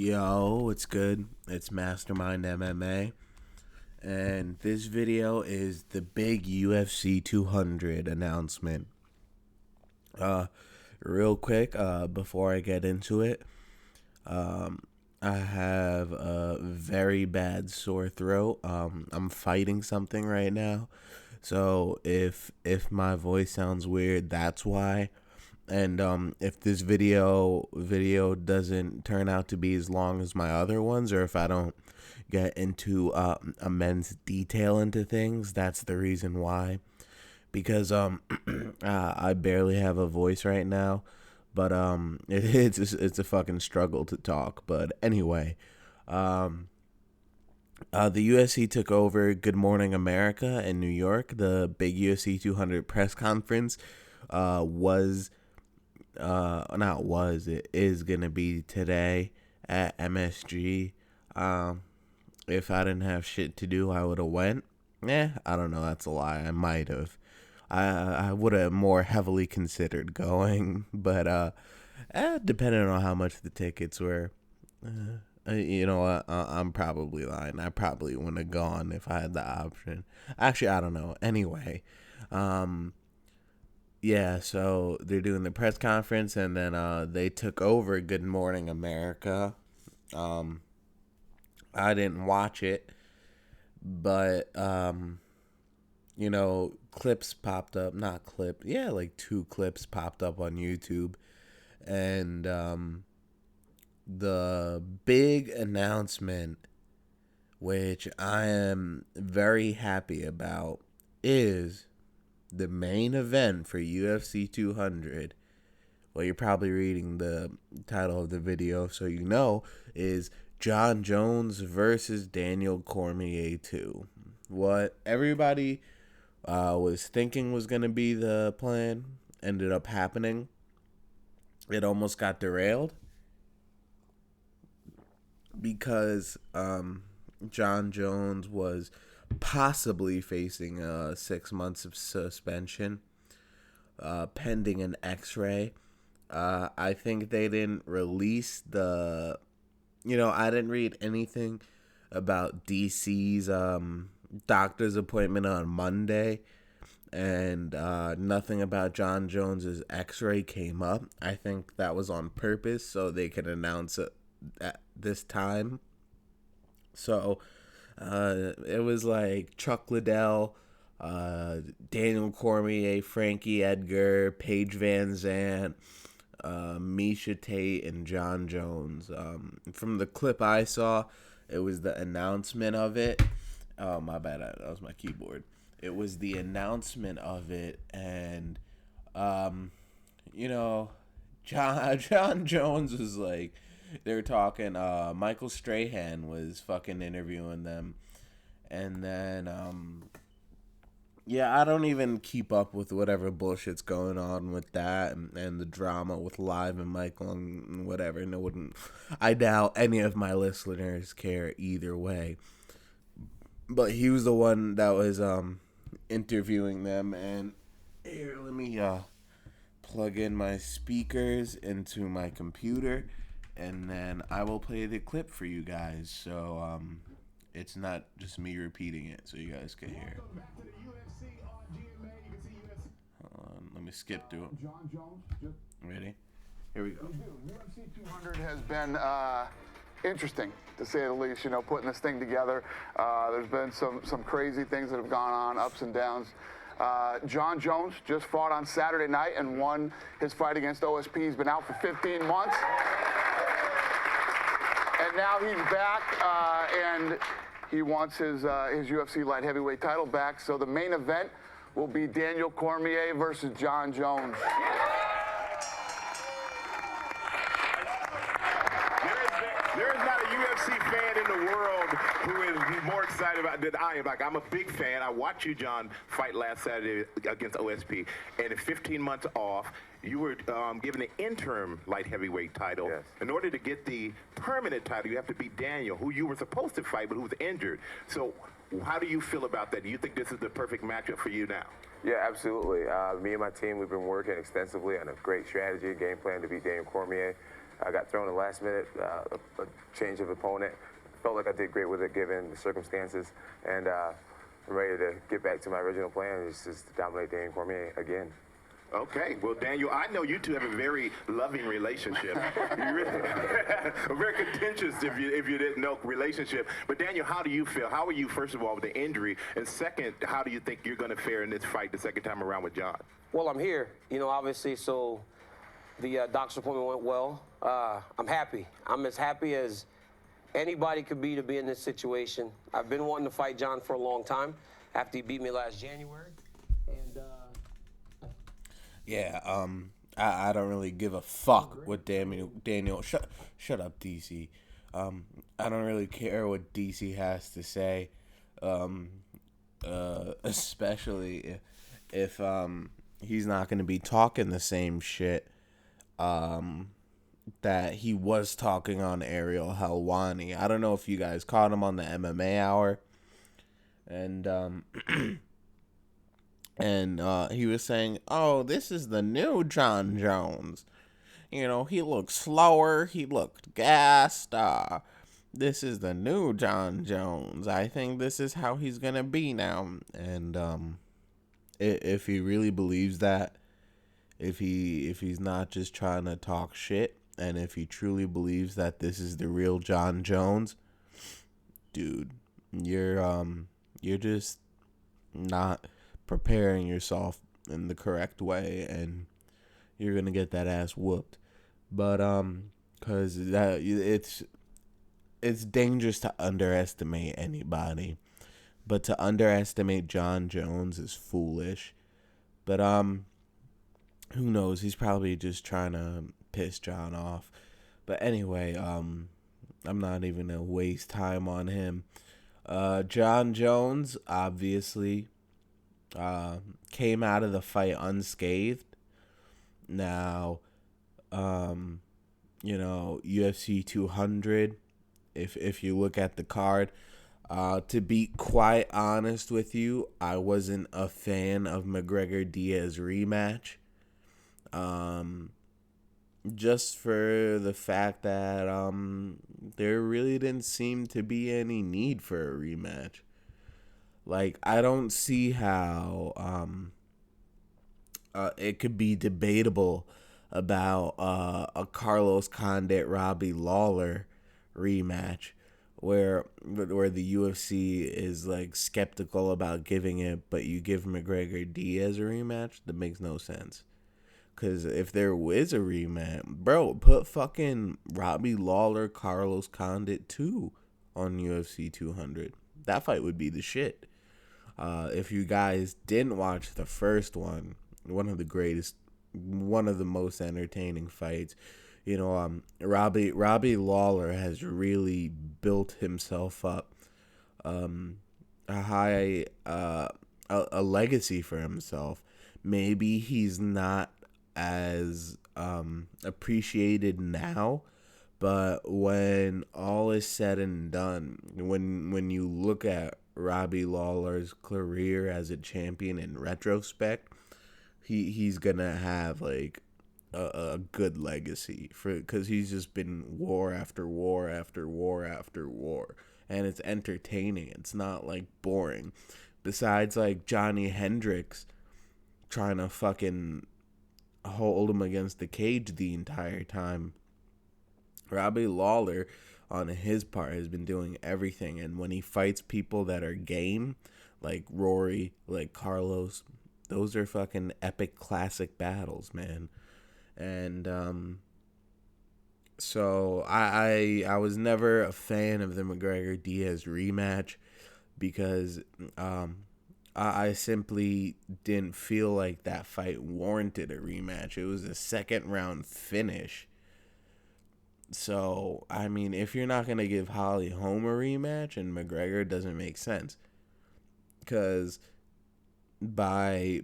Yo, it's good. It's Mastermind MMA, and this video is the big UFC 200 announcement. Uh, Real quick, before I get into it, I have a very bad sore throat. I'm fighting something right now, so if my voice sounds weird, that's why. And if this video doesn't turn out to be as long as my other ones, or if I don't get into immense detail into things, that's the reason why. Because I barely have a voice right now, but it's a fucking struggle to talk. But anyway, the UFC took over Good Morning America in New York. The big UFC 200 press conference was not was, it is gonna be today at MSG. If I didn't have shit to do, I would have went. I don't know, that's a lie. I might have. I would have more heavily considered going, but depending on how much the tickets were, I'm probably lying. I probably wouldn't have gone if I had the option. Actually, I don't know. Anyway, yeah, so they're doing the press conference, and then they took over Good Morning America. Um, I didn't watch it, but clips popped up. Not clip, yeah, like two clips popped up on YouTube, and the big announcement, which I am very happy about, is the main event for UFC 200. Well, you're probably reading the title of the video, so you know, is Jon Jones versus Daniel Cormier 2. What everybody was thinking was going to be the plan ended up happening. It almost got derailed because Jon Jones was possibly facing 6 months of suspension pending an x-ray. I think they didn't release I didn't read anything about DC's doctor's appointment on Monday, and nothing about Jon Jones's x-ray came up. I think that was on purpose so they could announce it at this time. So it was like Chuck Liddell, Daniel Cormier, Frankie Edgar, Paige Van Zandt, Misha Tate, and Jon Jones. From the clip I saw, it was the announcement of it. Oh, my bad. That was my keyboard. It was the announcement of it, and, Jon Jones was like, they were talking, Michael Strahan was fucking interviewing them, and then, I don't even keep up with whatever bullshit's going on with that and the drama with Live and Michael and whatever. I doubt any of my listeners care either way. But he was the one that was interviewing them, and here, let me plug in my speakers into my computer, and then I will play the clip for you guys. So it's not just me repeating it, so you guys can hear it. Hold on, let me skip through it. Jon Jones. Ready? Here we go. UFC 200 has been interesting, to say the least, putting this thing together. There's been some crazy things that have gone on, ups and downs. Jon Jones just fought on Saturday night and won his fight against OSP. He's been out for 15 months. And now he's back, and he wants his UFC light heavyweight title back. So the main event will be Daniel Cormier versus Jon Jones. There is not a UFC fan in the world who is more excited about than I am. Like, I'm a big fan. I watched you, Jon, fight last Saturday against OSP. And in 15 months off, you were given the interim light heavyweight title. Yes. In order to get the permanent title, you have to beat Daniel, who you were supposed to fight, but who was injured. So how do you feel about that? Do you think this is the perfect matchup for you now? Yeah, absolutely. Me and my team, we've been working extensively on a great strategy, game plan to beat Daniel Cormier. I got thrown in the last minute, a change of opponent. Felt like I did great with it given the circumstances, and I'm ready to get back to my original plan, which is to dominate Daniel Cormier again. Okay, well, Daniel, I know you two have a very loving relationship. You really, a very contentious, if you didn't know, relationship. But Daniel, how do you feel? How are you, first of all, with the injury? And second, how do you think you're going to fare in this fight the second time around with John? Well, I'm here, obviously, so the doctor's appointment went well. I'm happy. I'm as happy as anybody could be to be in this situation. I've been wanting to fight John for a long time after he beat me last January. And, Yeah, I don't really give a fuck what Daniel. Shut up, DC. I don't really care what DC has to say, especially if he's not going to be talking the same shit that he was talking on Ariel Helwani. I don't know if you guys caught him on the MMA Hour, and he was saying, oh, this is the new John Jones. He looked slower. He looked gassed. This is the new John Jones. I think this is how he's going to be now. And if he really believes that, if he's not just trying to talk shit, and if he truly believes that this is the real John Jones, dude, you're just not preparing yourself in the correct way, and you're gonna get that ass whooped. But cause that it's dangerous to underestimate anybody, but to underestimate John Jones is foolish. But who knows? He's probably just trying to piss John off. But anyway, I'm not even gonna waste time on him. John Jones obviously came out of the fight unscathed. Now, UFC 200, if you look at the card, to be quite honest with you, I wasn't a fan of McGregor-Diaz rematch. Just for the fact that there really didn't seem to be any need for a rematch. Like, I don't see how it could be debatable about a Carlos Condit Robbie Lawler rematch where the UFC is like skeptical about giving it, but you give McGregor Diaz a rematch. That makes no sense. Because if there is a rematch, bro, put fucking Robbie Lawler, Carlos Condit 2 on UFC 200. That fight would be the shit. If you guys didn't watch the first one, one of the most entertaining fights, Robbie Lawler has really built himself up a legacy for himself. Maybe he's not as appreciated now, but when all is said and done, when you look at Robbie Lawler's career as a champion in retrospect, he's gonna have like a good legacy because he's just been war after war after war after war, and it's entertaining. It's not like boring. Besides like Johnny Hendricks trying to fucking hold him against the cage the entire time, Robbie Lawler on his part has been doing everything, and when he fights people that are game, like Rory, like Carlos, those are fucking epic classic battles, man. And so I was never a fan of the McGregor Diaz rematch because I simply didn't feel like that fight warranted a rematch. It was a second round finish. So, I mean, if you're not going to give Holly Holm a rematch and McGregor, it doesn't make sense. Because by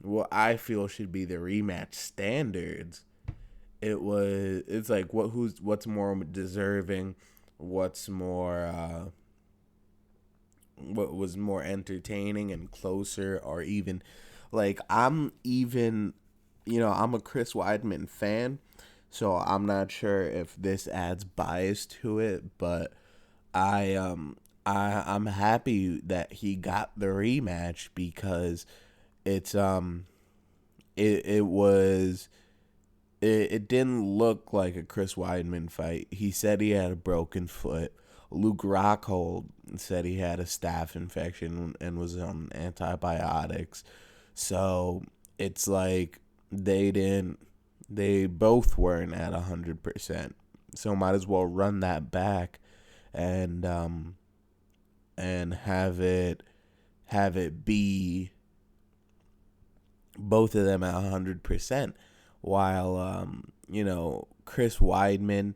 what I feel should be the rematch standards, it's like what's more deserving, what's more what was more entertaining and closer, or even like I'm a Chris Weidman fan. So I'm not sure if this adds bias to it, but I'm happy that he got the rematch because it's it was it didn't look like a Chris Weidman fight. He said he had a broken foot. Luke Rockhold said he had a staph infection and was on antibiotics. So it's like they both weren't at 100%. So might as well run that back and have it be both of them at 100%, while Chris Weidman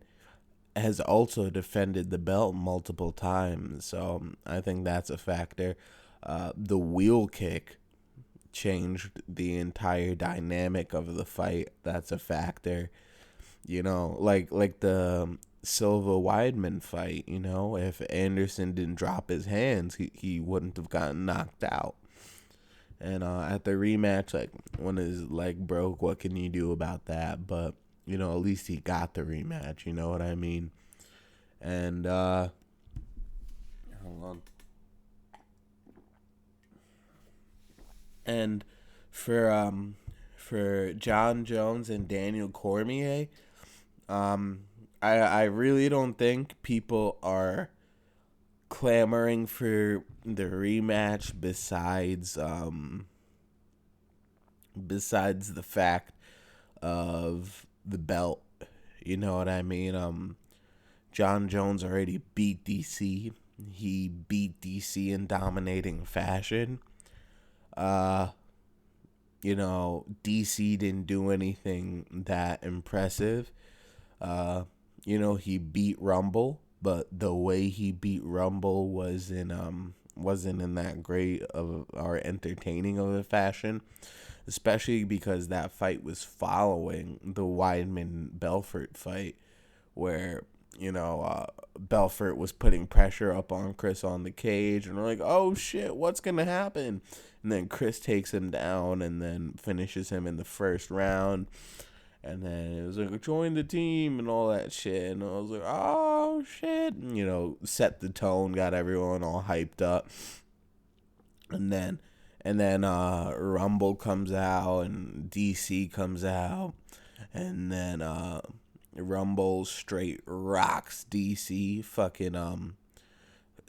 has also defended the belt multiple times, so I think that's a factor. The wheel kick changed the entire dynamic of the fight. That's a factor. Like the Silva Weidman fight. If Anderson didn't drop his hands, he wouldn't have gotten knocked out. And at the rematch, like, when his leg broke, what can you do about that? But, at least he got the rematch, you know what I mean? And, hold on. And for John Jones and Daniel Cormier, I really don't think people are clamoring for the rematch besides the fact of the belt. You know what I mean? John Jones already beat DC. He beat DC in dominating fashion. DC didn't do anything that impressive. He beat Rumble, but the way he beat Rumble wasn't in that great of or entertaining of a fashion, especially because that fight was following the Weidman Belfort fight, where Belfort was putting pressure up on Chris on the cage, and we're like, oh shit, what's gonna happen? And then Chris takes him down and then finishes him in the first round. And then it was like, join the team and all that shit. And I was like, oh, shit. Set the tone, got everyone all hyped up. And then Rumble comes out and DC comes out. And then Rumble straight rocks DC. Fucking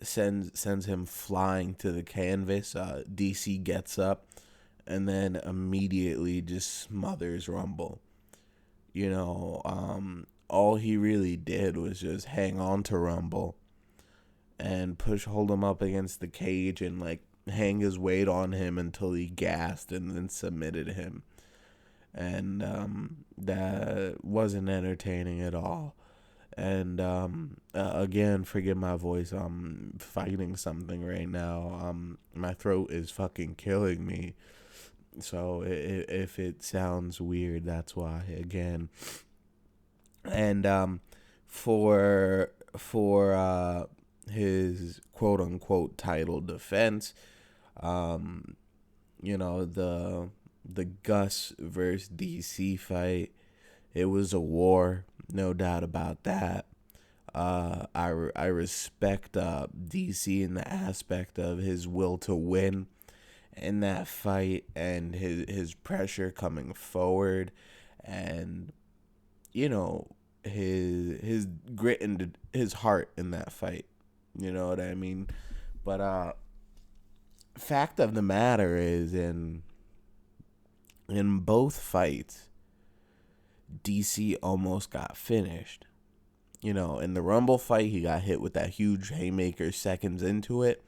sends him flying to the canvas. DC gets up and then immediately just smothers Rumble. All he really did was just hang on to Rumble and hold him up against the cage and like hang his weight on him until he gassed and then submitted him. And that wasn't entertaining at all. And again, forgive my voice. I'm fighting something right now. My throat is fucking killing me. So if it sounds weird, that's why. Again, and for his quote unquote title defense, the Gus versus DC fight, it was a war, no doubt about that. I respect DC in the aspect of his will to win in that fight and his pressure coming forward, and his grit and his heart in that fight. You know what I mean? But fact of the matter is, in both fights, DC almost got finished. In the Rumble fight, he got hit with that huge haymaker seconds into it.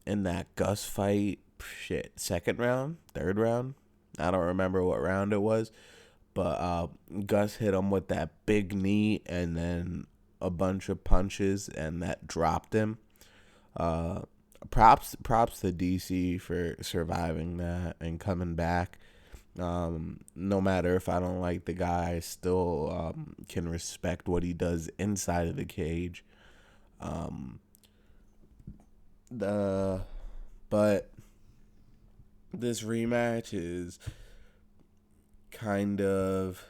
In that Gus fight, second round, third round, I don't remember what round it was, but Gus hit him with that big knee and then a bunch of punches, and that dropped him. Props to DC for surviving that and coming back. No matter if I don't like the guy, I still can respect what he does inside of the cage. But this rematch is kind of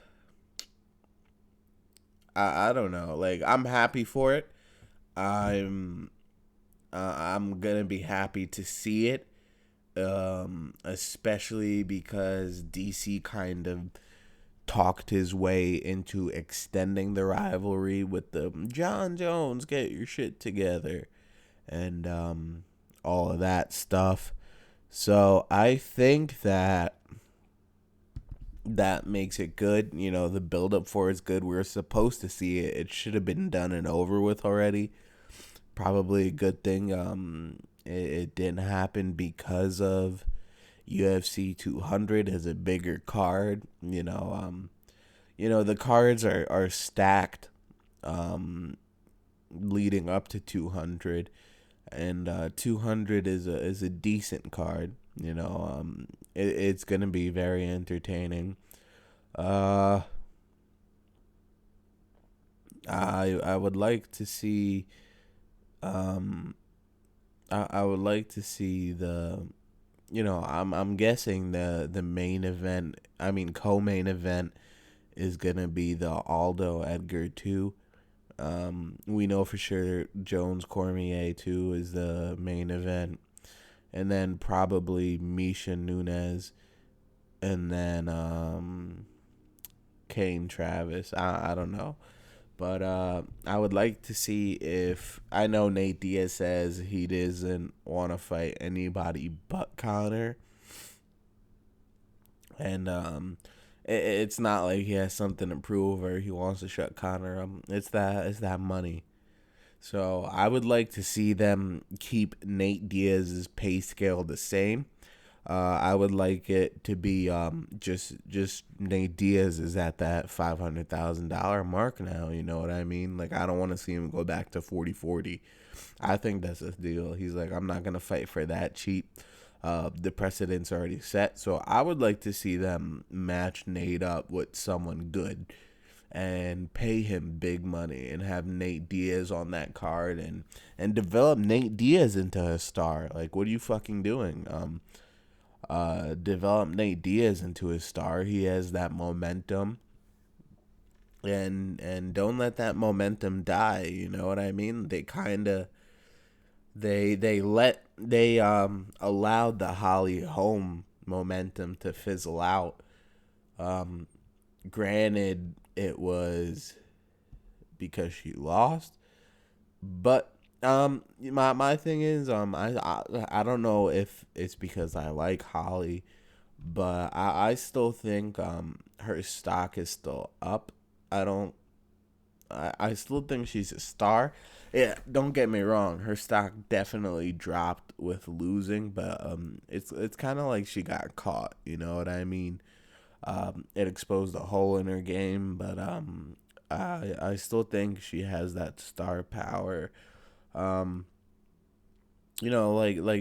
I don't know. Like, I'm happy for it. I'm gonna be happy to see it. Especially because DC kind of talked his way into extending the rivalry with the John Jones, get your shit together, and all of that stuff. So I think that makes it good. You know, the build up for it's good. We're supposed to see it. It should have been done and over with already. Probably a good thing. It didn't happen because of UFC 200 as a bigger card. The cards are stacked, leading up to 200, and 200 is a decent card. It's gonna be very entertaining. I would like to see. I would like to see the. I'm guessing the main event. I mean, co-main event is gonna be the Aldo Edgar 2. We know for sure Jones Cormier 2 is the main event, and then probably Misha Nunes, and then Kane Travis. I don't know. But I would like to see if, I know Nate Diaz says he doesn't want to fight anybody but Conor. And it's not like he has something to prove or he wants to shut Conor up. It's that money. So I would like to see them keep Nate Diaz's pay scale the same. I would like it to be just Nate Diaz is at that $500,000 mark now. You know what I mean? Like, I don't want to see him go back to 40-40. I think that's a deal. He's like, I'm not gonna fight for that cheap. The precedent's already set, so I would like to see them match Nate up with someone good and pay him big money and have Nate Diaz on that card and develop Nate Diaz into a star. Like, what are you fucking doing? Develop Nate Diaz into a star. He has that momentum, and don't let that momentum die. You know what I mean? They kind of allowed the Holly Holm momentum to fizzle out. Granted, it was because she lost, but my thing is, I don't know if it's because I like Holly, but I still think her stock is still up. I still think she's a star. Yeah, don't get me wrong, her stock definitely dropped with losing, but it's kind of like she got caught. You know what I mean? It exposed a hole in her game, but I still think she has that star power. Like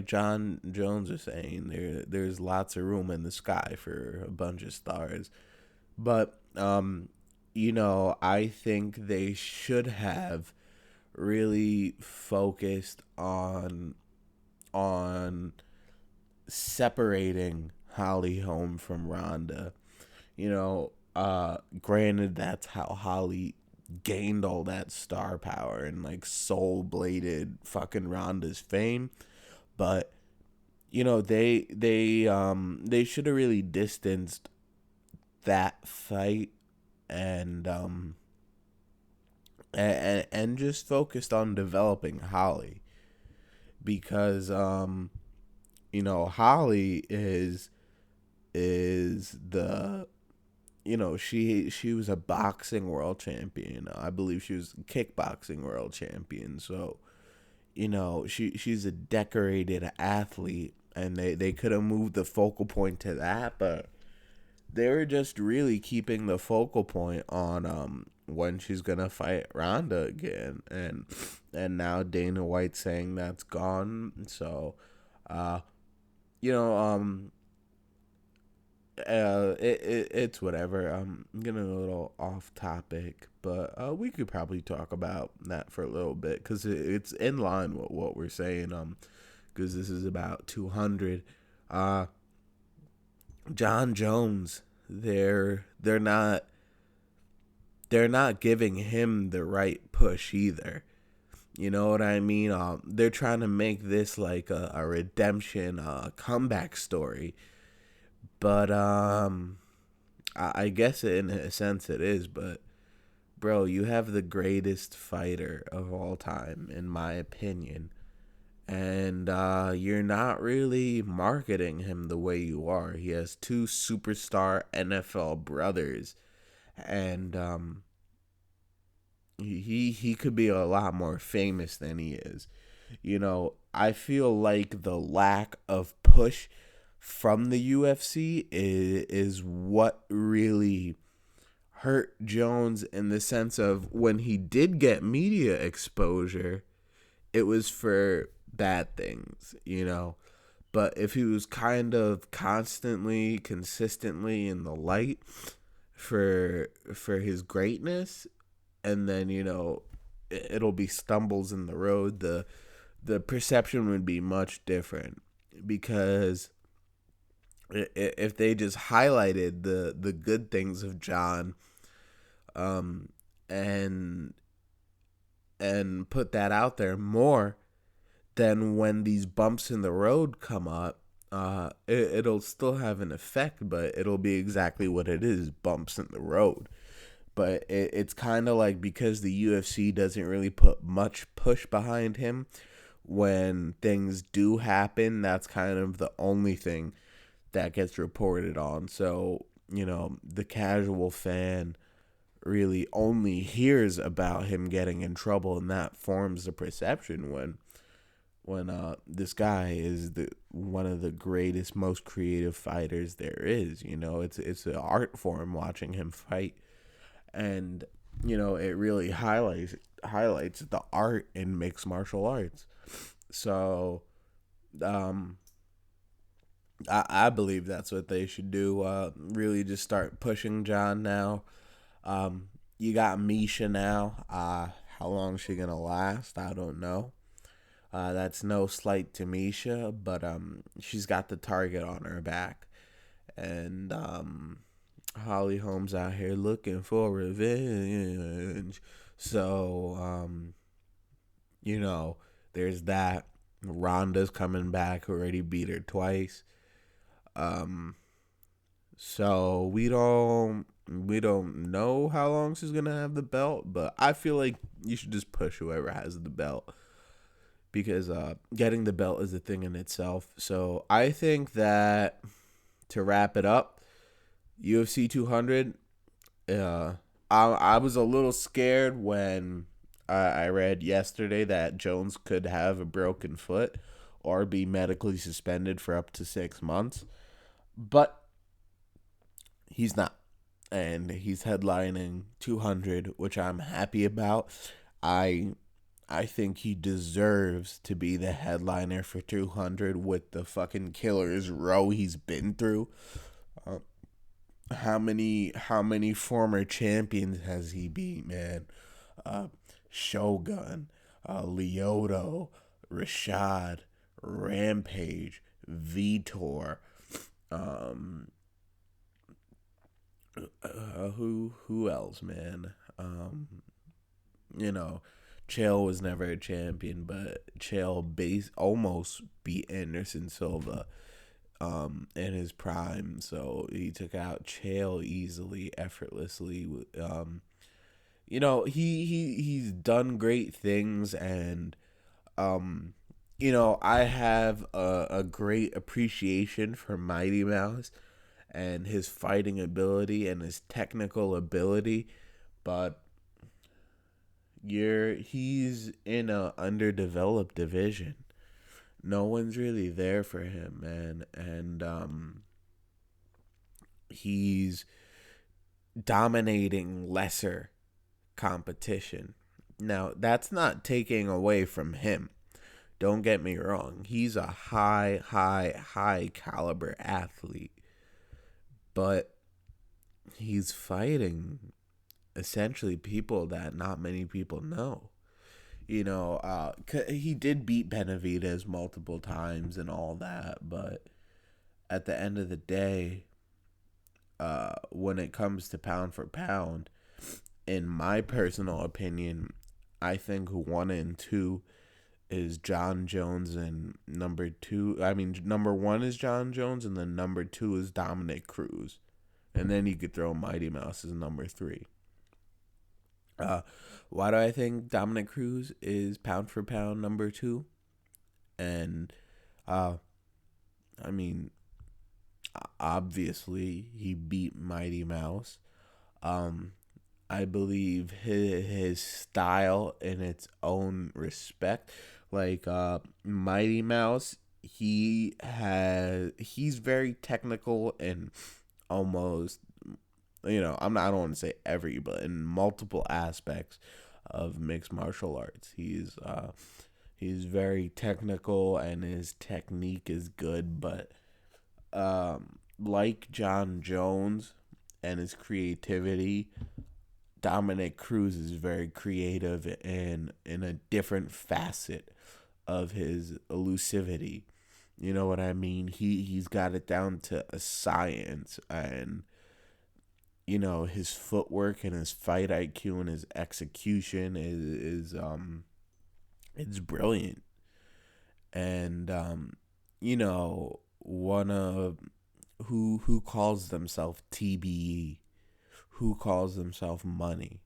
John Jones is saying, there's lots of room in the sky for a bunch of stars. But I think they should have really focused on separating Holly Holm from Ronda. Granted, that's how Holly gained all that star power and like soul bladed fucking Ronda's fame, but they should have really distanced that fight and and just focused on developing Holly, because Holly is the she was a boxing world champion. I believe she was kickboxing world champion. So, she's a decorated athlete, and they could have moved the focal point to that, but they were just really keeping the focal point on when she's gonna fight Ronda again, and now Dana White saying that's gone. So, it's whatever. I'm getting a little off topic, but we could probably talk about that for a little bit because it's in line with what we're saying. Because this is about 200. John Jones, they're not they're not giving him the right push either. You know what I mean? They're trying to make this like a redemption, comeback story. But I guess in a sense it is. But bro, you have the greatest fighter of all time, in my opinion. And you're not really marketing him the way you are. He has two superstar NFL brothers. And he could be a lot more famous than he is. You know, I feel like the lack of push from the UFC is what really hurt Jones, in the sense of when he did get media exposure, it was for bad things, you know. But if he was kind of constantly, consistently in the light for his greatness, and then, you know, it'll be stumbles in the road, the perception would be much different. Because if they just highlighted the good things of John, and put that out there more, then when these bumps in the road come up, it'll still have an effect, but it'll be exactly what it is, bumps in the road. But it's kind of like, because the UFC doesn't really put much push behind him, when things do happen, that's kind of the only thing that gets reported on. So, you know, the casual fan really only hears about him getting in trouble, and that forms the perception when this guy is one of the greatest, most creative fighters there is. You know, it's an art form watching him fight. And, you know, it really highlights the art in mixed martial arts. So, I believe that's what they should do. Really just start pushing John now. You got Misha now. How long is she going to last? I don't know. That's no slight to Misha, but she's got the target on her back. And Holly Holmes out here looking for revenge. So, you know, there's that. Ronda's coming back, already beat her twice. So we don't know how long she's gonna have the belt, but I feel like you should just push whoever has the belt, because getting the belt is a thing in itself. So I think that, to wrap it up, UFC 200. I was a little scared when I read yesterday that Jones could have a broken foot or be medically suspended for up to 6 months. But he's not. And he's headlining 200, which I'm happy about. I think he deserves to be the headliner for 200 with the fucking killer's row he's been through. How many former champions has he beat, man? Shogun, Lyoto, Rashad, Rampage, Vitor, who else, man? You know, Chael was never a champion, but Chael almost beat Anderson Silva in his prime, so he took out Chael easily, effortlessly. You know, he's done great things, and you know, I have a great appreciation for Mighty Mouse and his fighting ability and his technical ability, but he's in a underdeveloped division. No one's really there for him, man, and he's dominating lesser competition. Now, that's not taking away from him. Don't get me wrong. He's a high caliber athlete. But he's fighting essentially people that not many people know. You know, he did beat Benavidez multiple times and all that, but at the end of the day, when it comes to pound for pound, in my personal opinion, I think 1 and 2 is John Jones, and number 1 is John Jones, and then number 2 is Dominic Cruz. And then you could throw Mighty Mouse as number 3. Why do I think Dominic Cruz is pound for pound number 2? And, obviously he beat Mighty Mouse. I believe his style in its own respect, like Mighty Mouse, he's very technical and almost, I don't want to say every, but in multiple aspects of mixed martial arts. He's very technical and his technique is good, but like John Jones and his creativity, Dominic Cruz is very creative and in a different facet of his elusivity. You know what I mean? He's got it down to a science, and his footwork and his fight IQ and his execution is it's brilliant. And one of who calls themselves TBE, who calls himself Money?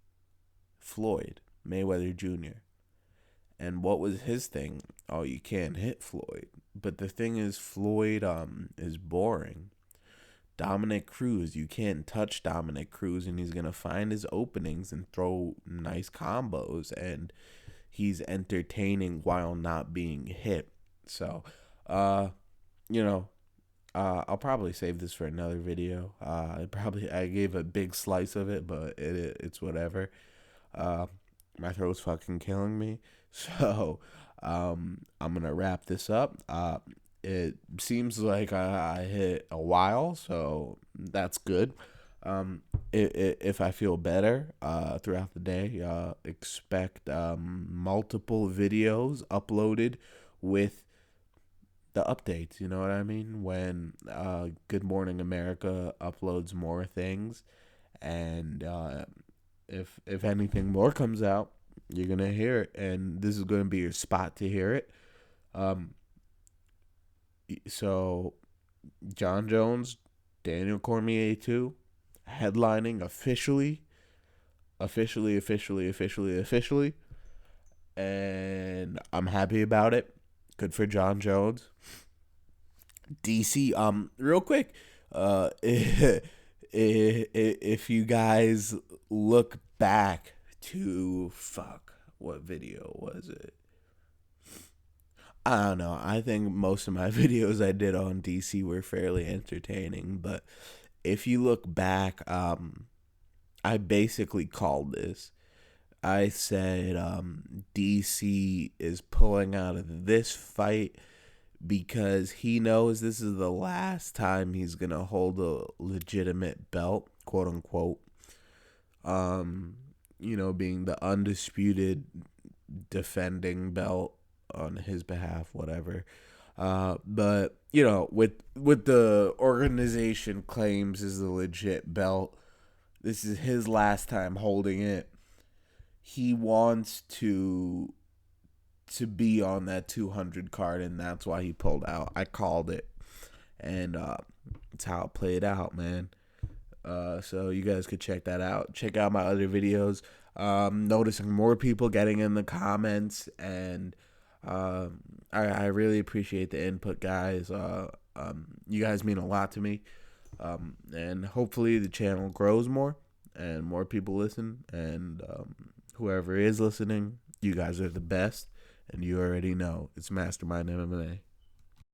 Floyd Mayweather Jr. And what was his thing? Oh, you can't hit Floyd. But the thing is, Floyd is boring. Dominic Cruz, you can't touch Dominic Cruz, and he's going to find his openings and throw nice combos, and he's entertaining while not being hit. So, I'll probably save this for another video. I gave a big slice of it, but it's whatever. My throat's fucking killing me. So, I'm going to wrap this up. It seems like I hit a while, so that's good. If I feel better throughout the day, expect multiple videos uploaded with the updates. You know what I mean? When Good Morning America uploads more things, and if anything more comes out, you're gonna hear it, and this is gonna be your spot to hear it. So John Jones, Daniel Cormier 2, headlining officially, and I'm happy about it. Good for John Jones. DC, real quick, if you guys look back to what video was it? I don't know. I think most of my videos I did on DC were fairly entertaining, but if you look back, I basically called this. I said DC is pulling out of this fight because he knows this is the last time he's going to hold a legitimate belt, quote unquote. Being the undisputed defending belt on his behalf, whatever. But with the organization claims is a legit belt, this is his last time holding it. He wants to be on that 200 card, and that's why he pulled out. I called it, and it's how it played out, man. So you guys could check that out. Check out my other videos. Noticing more people getting in the comments, and I really appreciate the input, guys. You guys mean a lot to me, and hopefully the channel grows more and more people listen, and whoever is listening, you guys are the best, and you already know it's Mastermind MMA.